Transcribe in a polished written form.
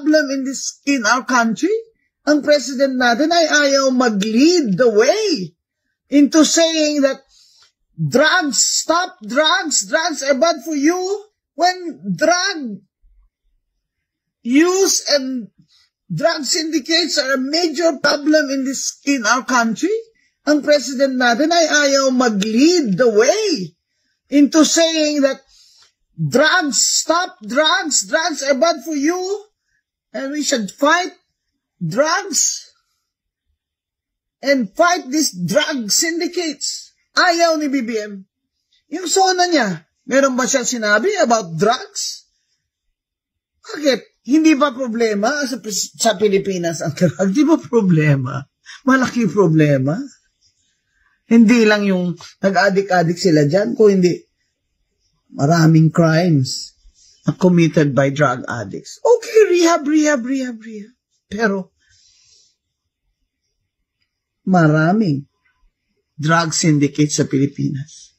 problem in our country. Ang president natin ay ayaw mag-lead the way into saying that stop drugs are bad for you, when drug use and drug syndicates are a major problem in our country. Ang president natin ay ayaw mag-lead the way into saying that stop drugs are bad for you, and we should fight drugs and fight these drug syndicates. Ayaw ni BBM. Yung SONA niya, meron ba siya sinabi about drugs? Bakit? Hindi ba problema sa Pilipinas ang drug? Hindi ba problema? Malaki problema. Hindi lang yung nag-adik-adik sila dyan, kung hindi maraming crimes na committed by drug addicts. Okay, rehab. Pero maraming drug syndicates sa Pilipinas.